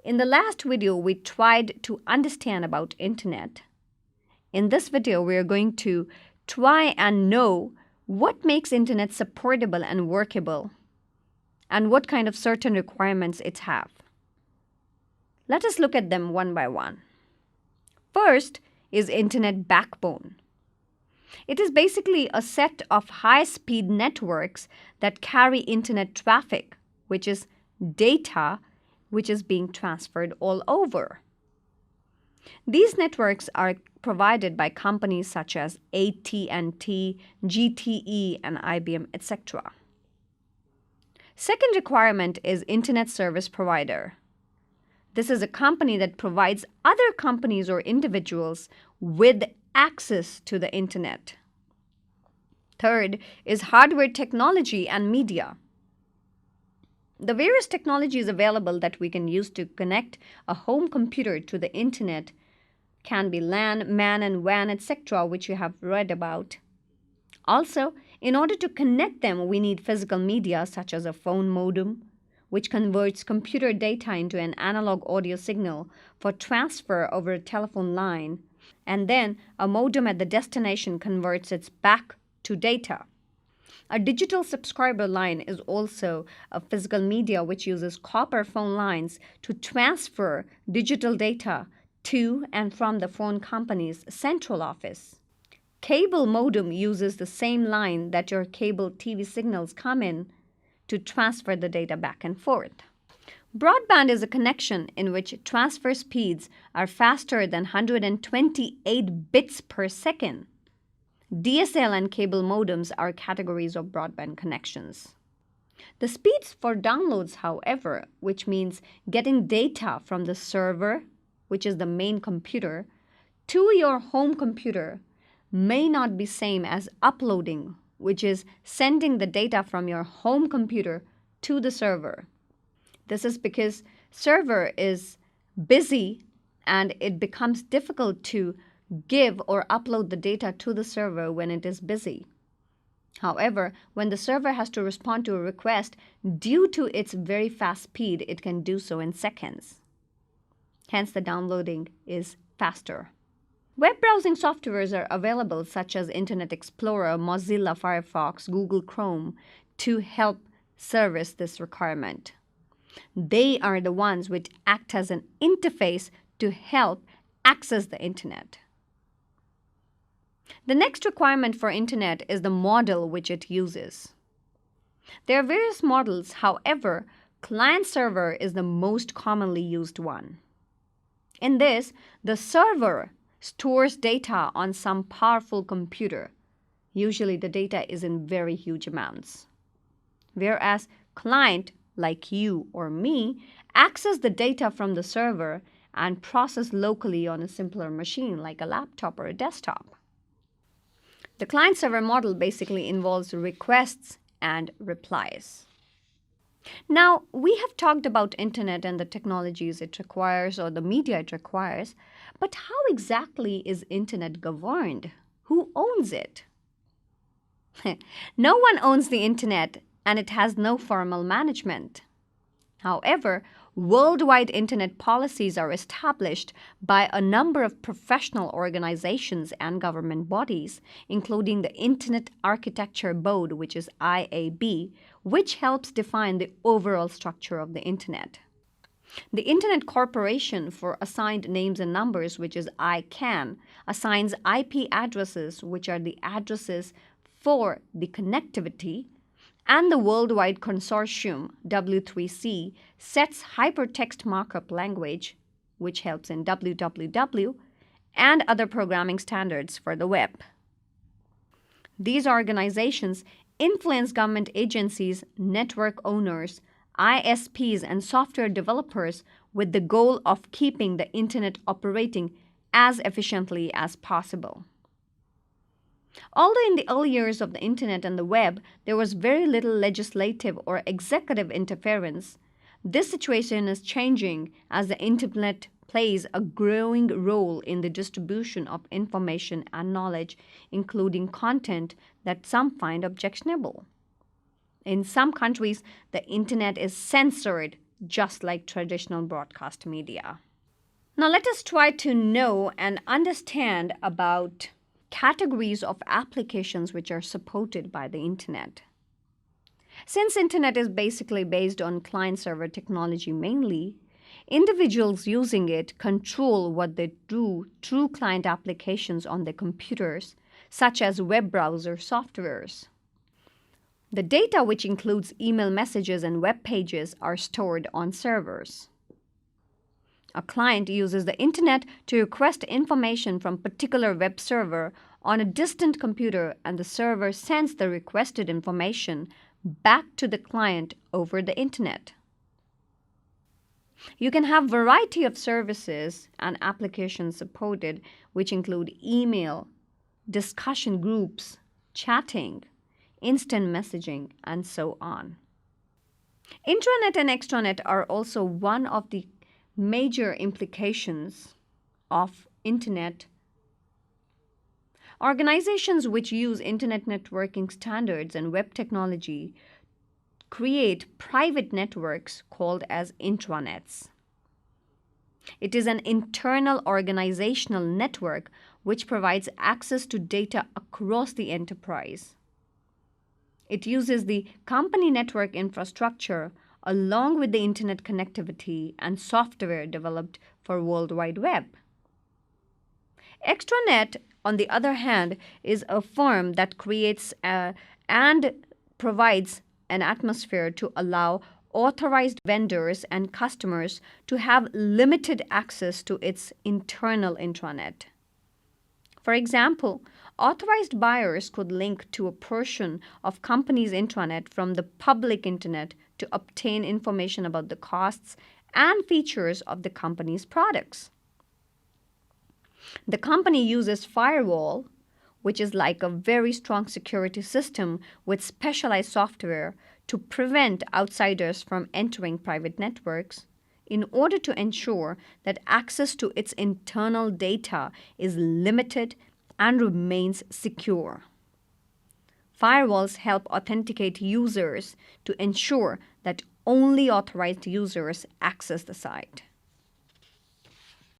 In the last video, we tried to understand about internet. In this video, we are going to try and know what makes internet supportable and workable, and what kind of certain requirements it have. Let us look at them one by one. First is internet backbone. It is basically a set of high-speed networks that carry internet traffic, which is data which is being transferred all over. These networks are provided by companies such as AT&T, GTE, and IBM, etc. Second requirement is internet service provider. This is a company that provides other companies or individuals with access to the internet. Third is hardware technology and media. The various technologies available that we can use to connect a home computer to the internet can be LAN, MAN, and WAN, etc., which you have read about. Also, in order to connect them, we need physical media such as a phone modem, which converts computer data into an analog audio signal for transfer over a telephone line, and then a modem at the destination converts it back to data. A digital subscriber line is also a physical media which uses copper phone lines to transfer digital data to and from the phone company's central office. Cable modem uses the same line that your cable TV signals come in to transfer the data back and forth. Broadband is a connection in which transfer speeds are faster than 128 bits per second. DSL and cable modems are categories of broadband connections. The speeds for downloads, however, which means getting data from the server, which is the main computer, to your home computer, may not be same as uploading, which is sending the data from your home computer to the server. This is because server is busy and it becomes difficult to give or upload the data to the server when it is busy. However, when the server has to respond to a request, due to its very fast speed, it can do so in seconds. Hence, the downloading is faster. Web browsing softwares are available such as Internet Explorer, Mozilla Firefox, Google Chrome to help service this requirement. They are the ones which act as an interface to help access the internet. The next requirement for internet is the model which it uses. There are various models, however, client-server is the most commonly used one. In this, the server stores data on some powerful computer. Usually the data is in very huge amounts. Whereas client, like you or me, access the data from the server and process locally on a simpler machine like a laptop or a desktop. The client-server model basically involves requests and replies. Now, we have talked about internet and the technologies it requires or the media it requires, but how exactly is internet governed? Who owns it? No one owns the internet and it has no formal management. However, worldwide internet policies are established by a number of professional organizations and government bodies, including the Internet Architecture Board, which is IAB, which helps define the overall structure of the internet. The Internet Corporation for Assigned Names and Numbers, which is ICANN, assigns IP addresses, which are the addresses for the connectivity, and the Worldwide Consortium, W3C, sets hypertext markup language, which helps in www, and other programming standards for the web. These organizations influence government agencies, network owners, ISPs, and software developers with the goal of keeping the internet operating as efficiently as possible. Although in the early years of the internet and the web, there was very little legislative or executive interference, this situation is changing as the internet plays a growing role in the distribution of information and knowledge, including content that some find objectionable. In some countries, the internet is censored just like traditional broadcast media. Now let us try to know and understand about categories of applications which are supported by the internet. Since internet is basically based on client-server technology mainly, individuals using it control what they do through client applications on their computers, such as web browser softwares. The data, which includes email messages and web pages, are stored on servers. A client uses the internet to request information from a particular web server on a distant computer, and the server sends the requested information back to the client over the internet. You can have a variety of services and applications supported, which include email, discussion groups, chatting, instant messaging, and so on. Intranet and extranet are also one of the major implications of internet. Organizations which use internet networking standards and web technology create private networks called as intranets. It is an internal organizational network which provides access to data across the enterprise. It uses the company network infrastructure along with the internet connectivity and software developed for World Wide Web. Extranet, on the other hand, is a firm that creates and provides an atmosphere to allow authorized vendors and customers to have limited access to its internal intranet. For example, authorized buyers could link to a portion of company's intranet from the public internet to obtain information about the costs and features of the company's products. The company uses firewall, which is like a very strong security system with specialized software to prevent outsiders from entering private networks, in order to ensure that access to its internal data is limited and remains secure. Firewalls help authenticate users to ensure that only authorized users access the site.